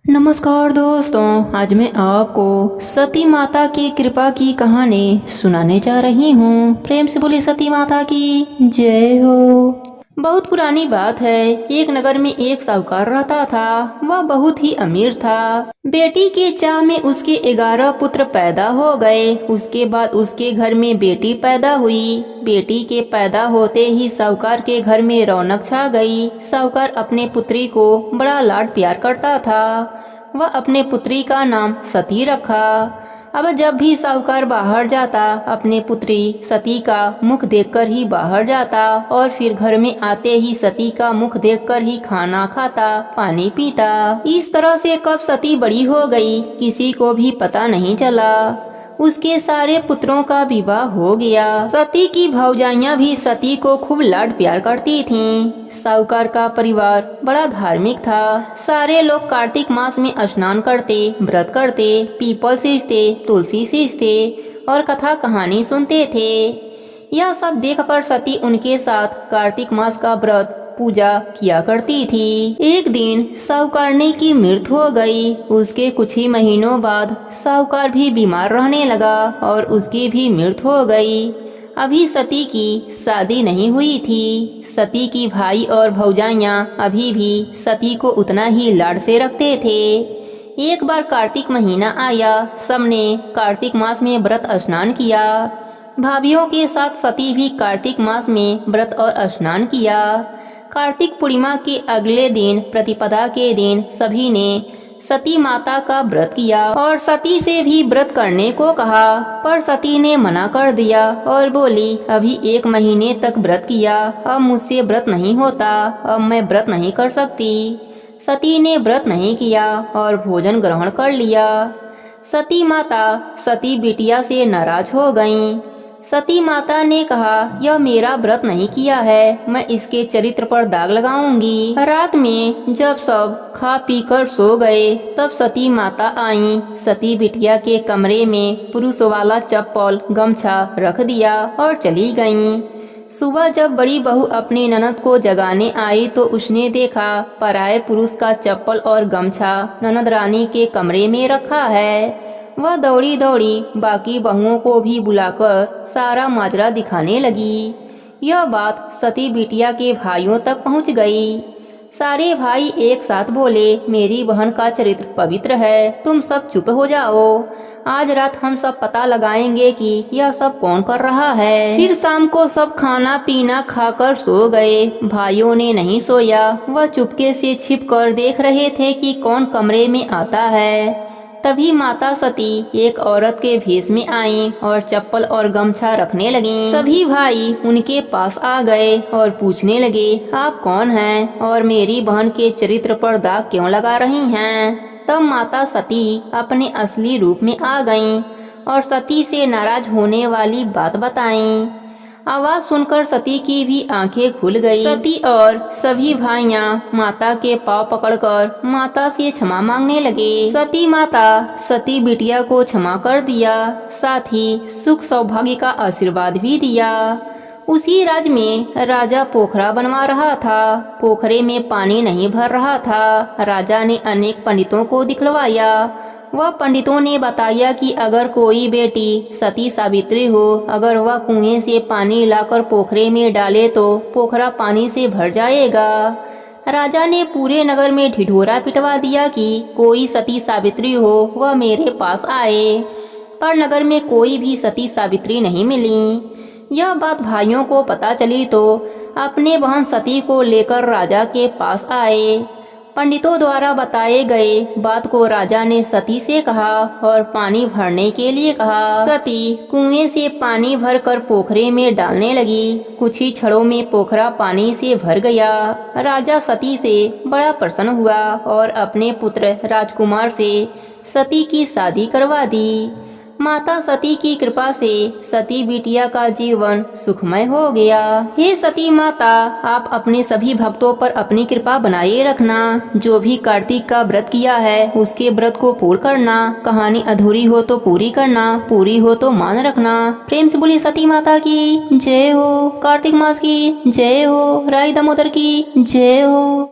नमस्कार दोस्तों, आज मैं आपको सती माता की कृपा की कहानी सुनाने जा रही हूँ। प्रेम से बोली सती माता की जय हो। बहुत पुरानी बात है। एक नगर में एक साहूकार रहता था। वह बहुत ही अमीर था। बेटी के चाह में उसके 11 पुत्र पैदा हो गए। उसके बाद उसके घर में बेटी पैदा हुई। बेटी के पैदा होते ही साहूकार के घर में रौनक छा गई। साहूकार अपने पुत्री को बड़ा लाड प्यार करता था। वह अपने पुत्री का नाम सती रखा। अब जब भी साहूकार बाहर जाता, अपने पुत्री सती का मुख देखकर ही बाहर जाता और फिर घर में आते ही सती का मुख देखकर ही खाना खाता, पानी पीता। इस तरह से कब सती बड़ी हो गई किसी को भी पता नहीं चला। उसके सारे पुत्रों का विवाह हो गया। सती की भौजाइयां भी सती को खूब लाड प्यार करती थीं। साहूकार का परिवार बड़ा धार्मिक था। सारे लोग कार्तिक मास में स्नान करते, व्रत करते, पीपल सींचते, तुलसी सींचते और कथा कहानी सुनते थे। यह सब देखकर सती उनके साथ कार्तिक मास का व्रत पूजा किया करती थी। एक दिन साहूकारनी की मृत्यु हो गई। उसके कुछ ही महीनों बाद साहूकार भी बीमार रहने लगा और उसकी भी मृत्यु हो गई। अभी सती की शादी नहीं हुई थी। सती की भाई और भौजाइयां अभी भी सती को उतना ही लाड से रखते थे। एक बार कार्तिक महीना आया। सबने कार्तिक मास में व्रत स्नान किया। भाभीियों के साथ सती भी कार्तिक मास में व्रत और स्नान किया। कार्तिक पूर्णिमा के अगले दिन, प्रतिपदा के दिन, सभी ने सती माता का व्रत किया और सती से भी व्रत करने को कहा, पर सती ने मना कर दिया और बोली, अभी 1 महीने तक व्रत किया, अब मुझसे व्रत नहीं होता, अब मैं व्रत नहीं कर सकती। सती ने व्रत नहीं किया और भोजन ग्रहण कर लिया। सती माता सती बिटिया से नाराज हो गईं। सती माता ने कहा, यह मेरा व्रत नहीं किया है, मैं इसके चरित्र पर दाग लगाऊंगी। रात में जब सब खा पी कर सो गए, तब सती माता आईं। सती बिटिया के कमरे में पुरुष वाला चप्पल गमछा रख दिया और चली गईं। सुबह जब बड़ी बहू अपनी ननद को जगाने आई तो उसने देखा पराये पुरुष का चप्पल और गमछा ननद रानी के कमरे में रखा है। वह दौड़ी दौड़ी बाकी बहुओं को भी बुलाकर सारा माजरा दिखाने लगी। यह बात सती बिटिया के भाइयों तक पहुंच गई। सारे भाई एक साथ बोले, मेरी बहन का चरित्र पवित्र है, तुम सब चुप हो जाओ। आज रात हम सब पता लगाएंगे कि यह सब कौन कर रहा है। फिर शाम को सब खाना पीना खाकर सो गए। भाइयों ने नहीं सोया। वह चुपके से छिप कर देख रहे थे कि कौन कमरे में आता है। तभी माता सती एक औरत के भेष में आईं और चप्पल और गमछा रखने लगीं। सभी भाई उनके पास आ गए और पूछने लगे, आप कौन हैं और मेरी बहन के चरित्र पर दाग क्यों लगा रही हैं? तब माता सती अपने असली रूप में आ गईं और सती से नाराज होने वाली बात बताईं। आवाज सुनकर सती की भी आंखें खुल गई। सती और सभी भाइयां माता के पांव पकड़कर माता से क्षमा मांगने लगे। सती माता सती बिटिया को क्षमा कर दिया, साथ ही सुख सौभाग्य का आशीर्वाद भी दिया। उसी राज्य में राजा पोखरा बनवा रहा था। पोखरे में पानी नहीं भर रहा था। राजा ने अनेक पंडितों को दिखलवाया। वह पंडितों ने बताया कि अगर कोई बेटी सती सावित्री हो, अगर वह कुएं से पानी लाकर पोखरे में डाले तो पोखरा पानी से भर जाएगा। राजा ने पूरे नगर में ढिढोरा पिटवा दिया कि कोई सती सावित्री हो वह मेरे पास आए, पर नगर में कोई भी सती सावित्री नहीं मिली। यह बात भाइयों को पता चली तो अपने बहन सती को लेकर राजा के पास आए। पंडितों द्वारा बताए गए बात को राजा ने सती से कहा और पानी भरने के लिए कहा। सती कुएं से पानी भरकर पोखरे में डालने लगी। कुछ ही क्षणों में पोखरा पानी से भर गया। राजा सती से बड़ा प्रसन्न हुआ और अपने पुत्र राजकुमार से सती की शादी करवा दी। माता सती की कृपा से सती बिटिया का जीवन सुखमय हो गया। हे सती माता, आप अपने सभी भक्तों पर अपनी कृपा बनाए रखना। जो भी कार्तिक का व्रत किया है उसके व्रत को पूर्ण करना। कहानी अधूरी हो तो पूरी करना, पूरी हो तो मान रखना। प्रेम से बोली सती माता की जय हो। कार्तिक मास की जय हो। राई दामोदर की जय हो।